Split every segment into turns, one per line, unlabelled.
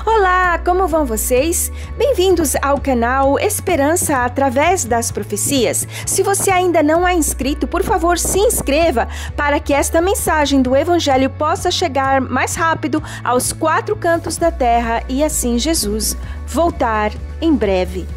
Olá, como vão vocês? Bem-vindos ao canal Esperança através das Profecias. Se você ainda não é inscrito, por favor, se inscreva para que esta mensagem do Evangelho possa chegar mais rápido aos quatro cantos da terra e assim Jesus voltar em breve.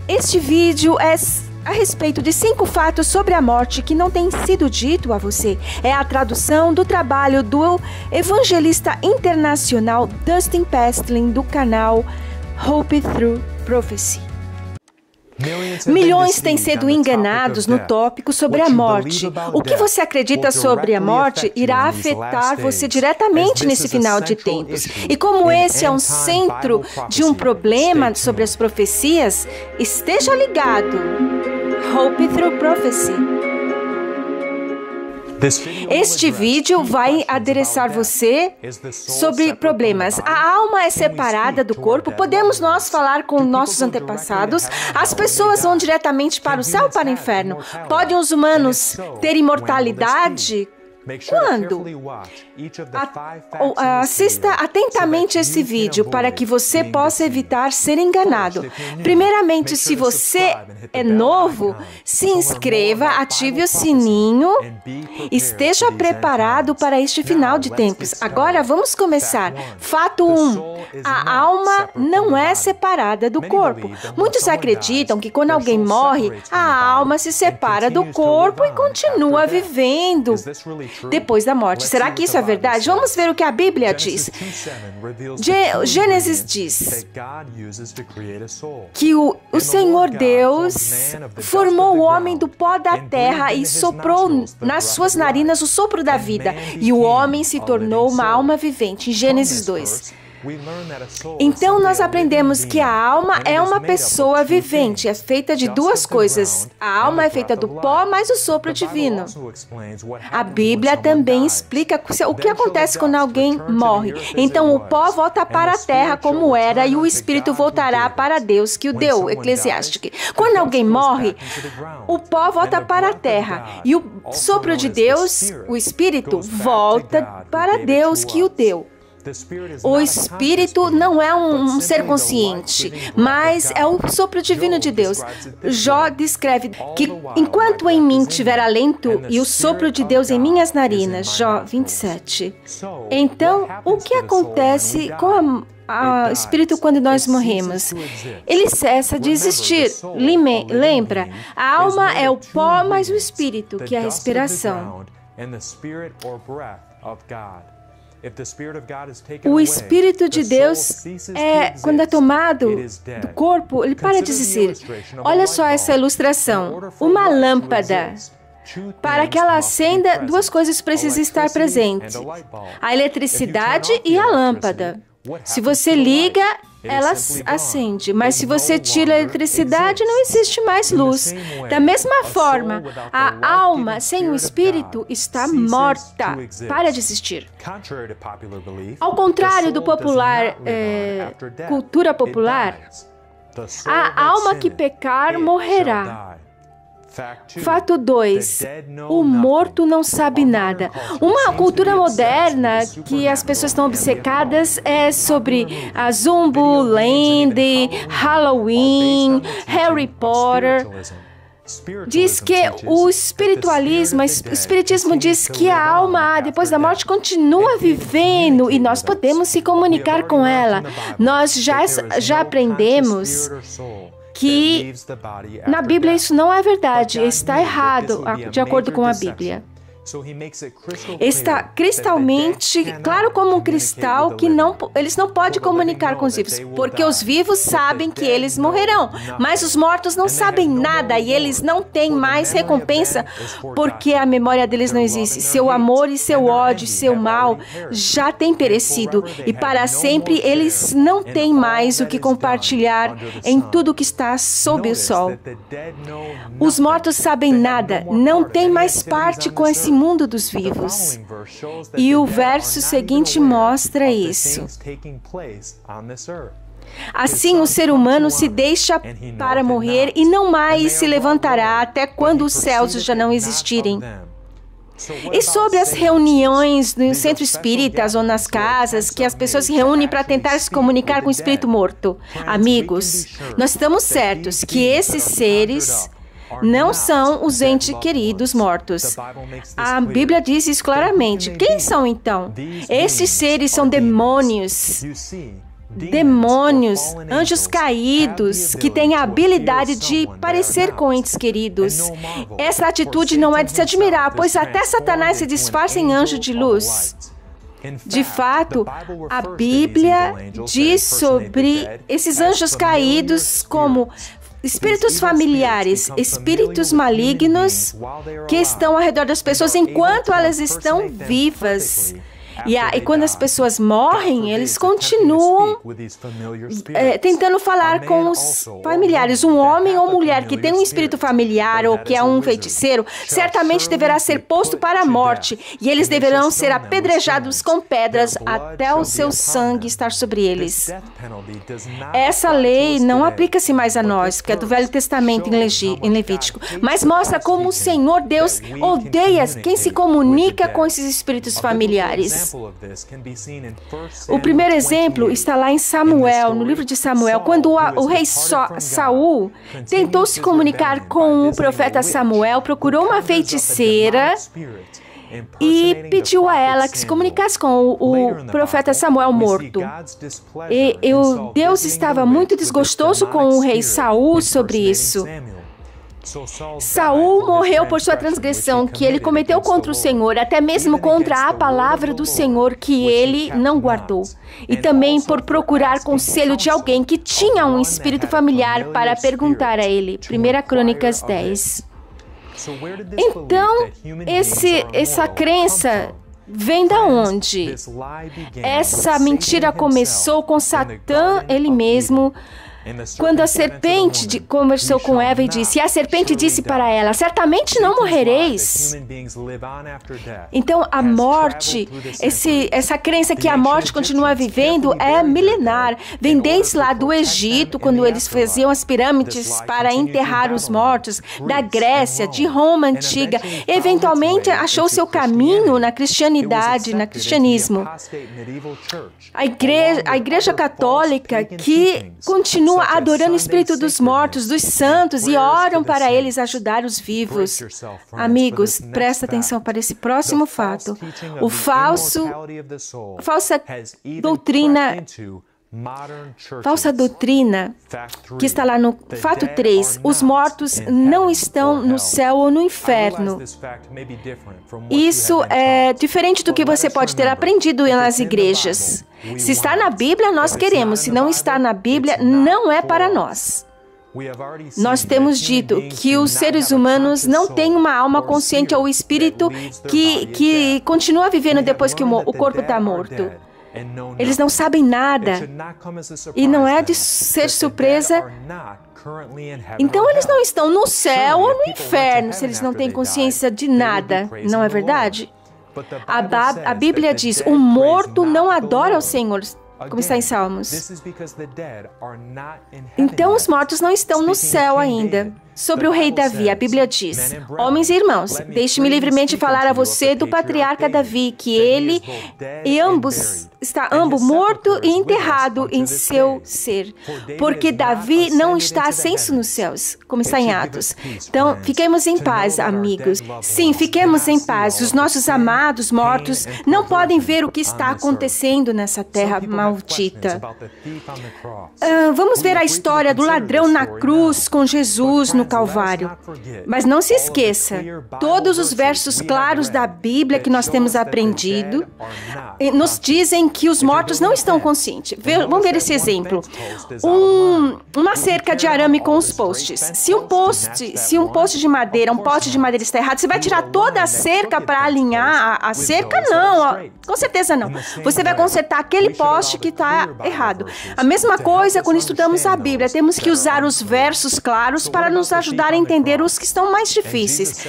Este vídeo é a respeito de 5 fatos sobre a morte que não tem sido dito a você. É a tradução do trabalho do evangelista internacional Dustin Pastling do canal Hope Through Prophecy. Milhões têm sido enganados no tópico sobre a morte. O que você acredita sobre a morte irá afetar você diretamente nesse final de tempos. E como esse é um centro de um problema sobre as profecias, esteja ligado. Hope Through Prophecy. Este vídeo vai adereçar você sobre problemas. A alma é separada do corpo. Podemos nós falar com nossos antepassados? As pessoas vão diretamente para o céu ou para o inferno? Podem os humanos ter imortalidade? Quando? Assista atentamente esse vídeo para que você possa evitar ser enganado. Primeiramente, se você é novo, se inscreva, ative o sininho, esteja preparado para este final de tempos. Agora vamos começar. Fato 1. A alma não é separada do corpo. Muitos acreditam que quando alguém morre, a alma se separa do corpo e continua vivendo depois da morte. Será que isso é verdade? Vamos ver o que a Bíblia diz. Gênesis diz que o Senhor Deus formou o homem do pó da terra e soprou nas suas narinas o sopro da vida, e o homem se tornou uma alma vivente, em Gênesis 2. Então, nós aprendemos que a alma é uma pessoa vivente, é feita de duas coisas. A alma é feita do pó, mais o sopro divino. A Bíblia também explica o que acontece quando alguém morre. Então, o pó volta para a terra como era e o espírito voltará para Deus que o deu, Eclesiastes. Quando alguém morre, o pó volta para a terra e o sopro de Deus, o espírito, volta para Deus que o deu. O Espírito não é um ser consciente, mas é o sopro divino de Deus. Jó descreve que enquanto em mim tiver alento e o sopro de Deus em minhas narinas, Jó 27. Então, o que acontece com o Espírito quando nós morremos? Ele cessa de existir. Lembra, a alma é o pó mais o Espírito, que é a respiração. O Espírito de Deus, quando é tomado do corpo, ele para de existir. Olha só essa ilustração. Uma lâmpada. Para que ela acenda, duas coisas precisam estar presentes: a eletricidade e a lâmpada. Se você liga, ela acende, mas se você tira a eletricidade, não existe mais luz. Da mesma forma, a alma sem o Espírito está morta, para de existir. Ao contrário do cultura popular, a alma que pecar morrerá. Fato 2. O morto não sabe nada. Uma cultura moderna que as pessoas estão obcecadas é sobre a Zumbuland, Halloween, Harry Potter. Diz que o espiritismo diz que a alma, depois da morte, continua vivendo e nós podemos se comunicar com ela. Nós já aprendemos que na Bíblia isso não é verdade, está errado, de acordo com a Bíblia. Está cristalmente claro como um cristal que eles não podem comunicar com os vivos, porque os vivos sabem que eles morrerão, mas os mortos não sabem nada e eles não têm mais recompensa, porque a memória deles não existe. Seu amor e seu ódio, seu mal já têm perecido e para sempre eles não têm mais o que compartilhar em tudo que está sob o sol. Os mortos sabem nada, não têm mais parte com esse mundo dos vivos. E o verso seguinte mostra isso. Assim, o ser humano se deixa para morrer e não mais se levantará até quando os céus já não existirem. E sobre as reuniões no centro espíritas ou nas casas, que as pessoas se reúnem para tentar se comunicar com o espírito morto. Amigos, nós estamos certos que esses seres não são os entes queridos mortos. A Bíblia diz isso claramente. Quem são então? Esses seres são demônios. Demônios, anjos caídos, que têm a habilidade de parecer com entes queridos. Essa atitude não é de se admirar, pois até Satanás se disfarça em anjo de luz. De fato, a Bíblia diz sobre esses anjos caídos como espíritos familiares, espíritos malignos que estão ao redor das pessoas enquanto elas estão vivas. E quando as pessoas morrem, eles continuam tentando falar com os familiares. Um homem ou mulher que tem um espírito familiar ou que é um feiticeiro, certamente deverá ser posto para a morte, e eles deverão ser apedrejados com pedras até o seu sangue estar sobre eles. Essa lei não aplica-se mais a nós, que é do Velho Testamento em Levítico, mas mostra como o Senhor Deus odeia quem se comunica com esses espíritos familiares. O primeiro exemplo está lá em Samuel, no livro de Samuel, quando o rei Saul tentou se comunicar com o profeta Samuel, procurou uma feiticeira e pediu a ela que se comunicasse com o profeta Samuel morto. E Deus estava muito desgostoso com o rei Saul sobre isso. Saul morreu por sua transgressão que ele cometeu contra o Senhor, até mesmo contra a palavra do Senhor que ele não guardou. E também por procurar conselho de alguém que tinha um espírito familiar para perguntar a ele. 1 Crônicas 10. Então, essa crença vem da onde? Essa mentira começou com Satã, ele mesmo, quando a serpente conversou com Eva e disse, e a serpente disse para ela, certamente não morrereis. Então, a morte, essa crença que a morte continua vivendo é milenar. Vem desde lá do Egito, quando eles faziam as pirâmides para enterrar os mortos, da Grécia, de Roma antiga. Eventualmente, achou seu caminho na cristianidade, no cristianismo. A igreja católica que continua adorando o espírito dos mortos, dos santos, e oram para eles ajudar os vivos. Amigos, presta atenção para esse próximo fato. Falsa doutrina que está lá no fato 3, os mortos não estão no céu ou no inferno. Isso é diferente do que você pode ter aprendido nas igrejas. Se está na Bíblia, nós queremos. Se não está na Bíblia, não é para nós. Nós temos dito que os seres humanos não têm uma alma consciente ou espírito que continua vivendo depois que o corpo está morto. Eles não sabem nada. E não é de ser surpresa. Então, eles não estão no céu ou no inferno se eles não têm consciência de nada. Não é verdade? A Bíblia diz, o morto não adora ao Senhor, como está em Salmos. Então, os mortos não estão no céu ainda. Sobre o rei Davi, a Bíblia diz, homens e irmãos, deixe-me livremente falar a você do patriarca Davi, que ele e está morto e enterrado em seu ser, porque Davi não está ascenso nos céus, como está em Atos. Então, fiquemos em paz, amigos. Sim, fiquemos em paz. Os nossos amados mortos não podem ver o que está acontecendo nessa terra maldita. Vamos ver a história do ladrão na cruz com Jesus no Calvário. Mas não se esqueça, todos os versos claros da Bíblia que nós temos aprendido nos dizem que os mortos não estão conscientes. Vamos ver esse exemplo. Uma cerca de arame com os postes. Se um poste de madeira, um poste de madeira está errado, você vai tirar toda a cerca para alinhar a cerca? Não, com certeza não. Você vai consertar aquele poste que está errado. A mesma coisa quando estudamos a Bíblia. Temos que usar os versos claros para nos ajudar a entender os que estão mais difíceis.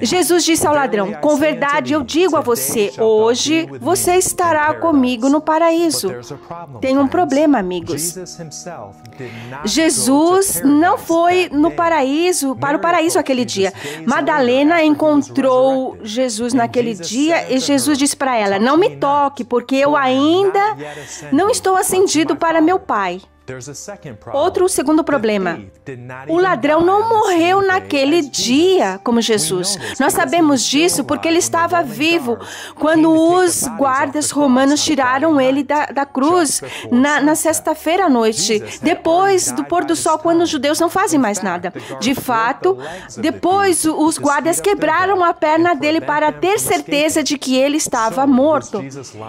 Jesus disse ao ladrão: com verdade eu digo a você, hoje você estará comigo no paraíso. Tem um problema, amigos. Jesus não foi para o paraíso aquele dia. Madalena encontrou Jesus naquele dia e Jesus disse para ela: não me toque, porque eu ainda não estou ascendido para meu Pai. Outro segundo problema. O ladrão não morreu naquele dia como Jesus. Nós sabemos disso porque ele estava vivo quando os guardas romanos tiraram ele da cruz na sexta-feira à noite, depois do pôr do sol, quando os judeus não fazem mais nada. De fato, depois os guardas quebraram a perna dele para ter certeza de que ele estava morto.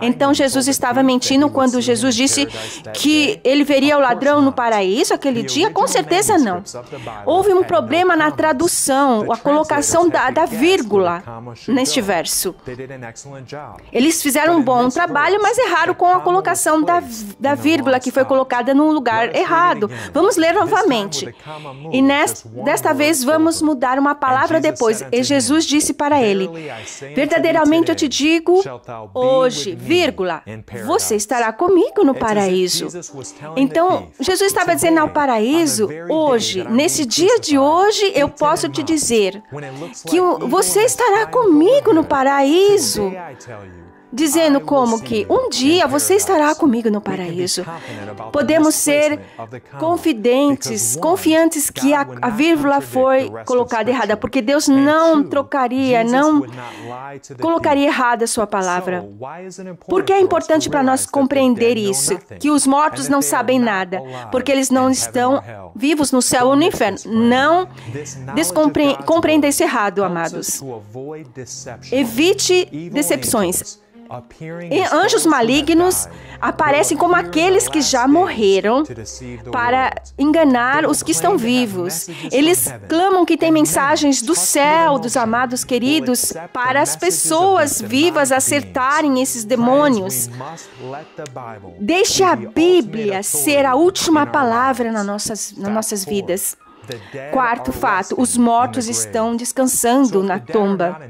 Então Jesus estava mentindo quando Jesus disse que ele veria o ladrão no paraíso aquele dia? Com certeza não. Houve um problema na tradução, a colocação da vírgula neste verso. Eles fizeram um bom trabalho, mas erraram com a colocação da vírgula, que foi colocada no lugar errado. Vamos ler novamente. E desta vez vamos mudar uma palavra depois. E Jesus disse para ele: verdadeiramente eu te digo, hoje, vírgula, você estará comigo no paraíso. Então, Jesus estava dizendo ao paraíso, hoje, nesse dia de hoje, eu posso te dizer que você estará comigo no paraíso. Dizendo como que um dia você estará comigo no paraíso. Podemos ser confiantes que a vírgula foi colocada errada, porque Deus não trocaria, não colocaria errada a sua palavra. Por que é importante para nós compreender isso? Que os mortos não sabem nada, porque eles não estão vivos no céu ou no inferno. Não compreenda isso errado, amados. Evite decepções. E anjos malignos aparecem como aqueles que já morreram para enganar os que estão vivos. Eles clamam que tem mensagens do céu, dos amados queridos, para as pessoas vivas acertarem esses demônios. Deixe a Bíblia ser a última palavra nas nossas vidas. Quarto fato, os mortos estão descansando na tumba.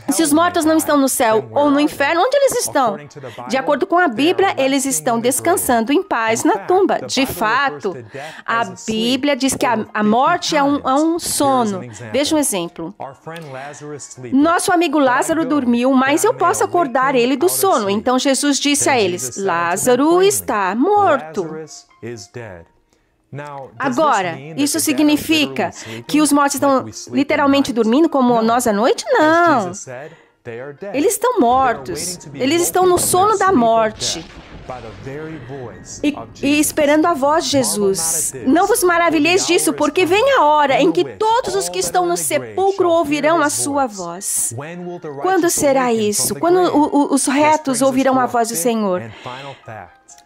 Se os mortos não estão no céu ou no inferno, onde eles estão? De acordo com a Bíblia, eles estão descansando em paz na tumba. De fato, a Bíblia diz que a morte é um sono. Veja um exemplo. Nosso amigo Lázaro dormiu, mas eu posso acordar ele do sono. Então Jesus disse a eles: Lázaro está morto. Agora, isso significa que os mortos estão literalmente dormindo como nós à noite? Não. Eles estão mortos. Eles estão no sono da morte. E esperando a voz de Jesus. Não vos maravilheis disso, porque vem a hora em que todos os que estão no sepulcro ouvirão a sua voz. Quando será isso? Quando os retos ouvirão a voz do Senhor?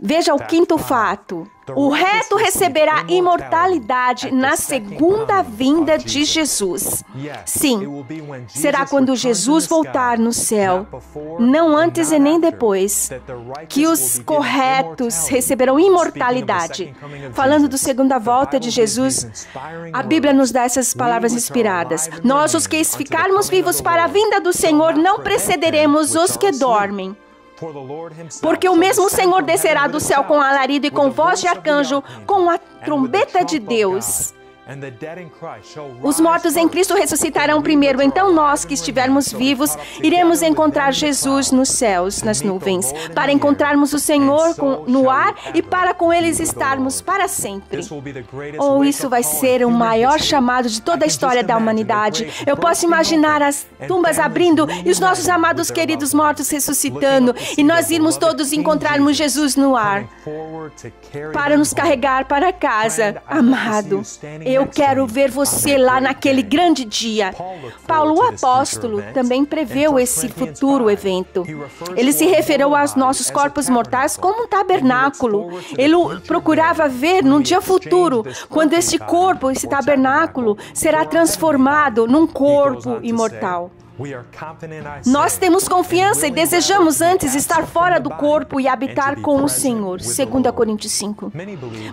Veja o quinto fato. O reto receberá imortalidade na segunda vinda de Jesus. Sim, será quando Jesus voltar no céu, não antes e nem depois, que os corretos receberão imortalidade. Falando da segunda volta de Jesus, a Bíblia nos dá essas palavras inspiradas. Nós, os que ficarmos vivos para a vinda do Senhor, não precederemos os que dormem. Porque o mesmo Senhor descerá do céu com alarido e com voz de arcanjo, com a trombeta de Deus. Os mortos em Cristo ressuscitarão primeiro, então nós que estivermos vivos iremos encontrar Jesus nos céus, nas nuvens, para encontrarmos o Senhor no ar e para com eles estarmos para sempre. Isso vai ser o maior chamado de toda a história da humanidade. Eu posso imaginar as tumbas abrindo e os nossos amados queridos mortos ressuscitando e nós irmos todos encontrarmos Jesus no ar para nos carregar para casa. Amado, eu quero ver você lá naquele grande dia. Paulo, o apóstolo, também preveu esse futuro evento. Ele se referiu aos nossos corpos mortais como um tabernáculo. Ele procurava ver no dia futuro, quando esse corpo, esse tabernáculo, será transformado num corpo imortal. Nós temos confiança e desejamos antes estar fora do corpo e habitar com o Senhor. 2 Coríntios 5.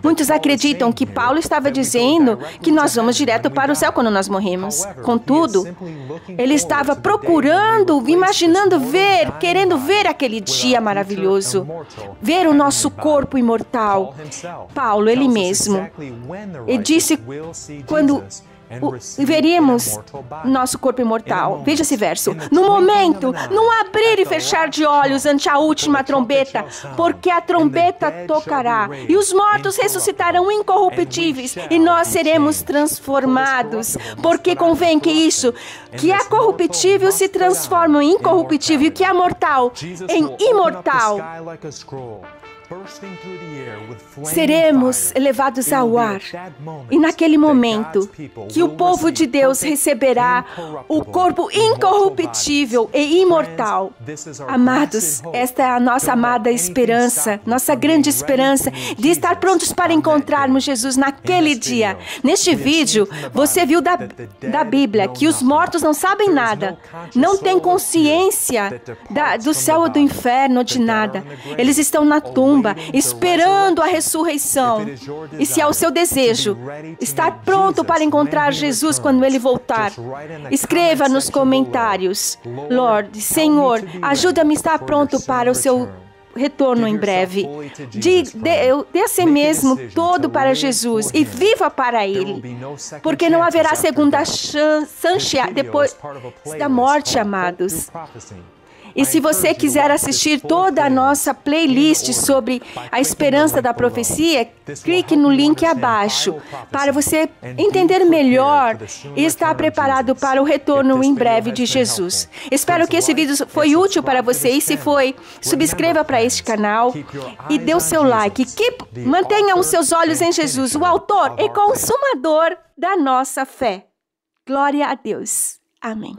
Muitos acreditam que Paulo estava dizendo que nós vamos direto para o céu quando nós morremos. Contudo, ele estava procurando, imaginando ver, querendo ver aquele dia maravilhoso, ver o nosso corpo imortal. Paulo, ele mesmo, ele disse quando veríamos nosso corpo imortal. Veja esse verso. No momento, num abrir e fechar de olhos ante a última trombeta, porque a trombeta tocará, e os mortos ressuscitarão incorruptíveis, e nós seremos transformados. Porque convém que que é corruptível se transforma em incorruptível, e que é mortal em imortal. Seremos elevados ao ar. E naquele momento que o povo de Deus receberá o corpo incorruptível e imortal. Amados, esta é a nossa amada esperança, nossa grande esperança de estar prontos para encontrarmos Jesus naquele dia. Neste vídeo, você viu da Bíblia que os mortos não sabem nada, não têm consciência do céu ou do inferno, de nada. Eles estão na tumba, esperando a ressurreição. E se é o seu desejo estar pronto para encontrar Jesus quando Ele voltar, escreva nos comentários: Lord, Senhor, ajuda-me a estar pronto para o seu retorno em breve. Dê a si mesmo todo para Jesus e viva para Ele, porque não haverá segunda chance depois da morte, amados. E se você quiser assistir toda a nossa playlist sobre a esperança da profecia, clique no link abaixo para você entender melhor e estar preparado para o retorno em breve de Jesus. Espero que esse vídeo foi útil para você, e se foi, subscreva para este canal e dê o seu like. Mantenha os seus olhos em Jesus, o autor e consumador da nossa fé. Glória a Deus. Amém.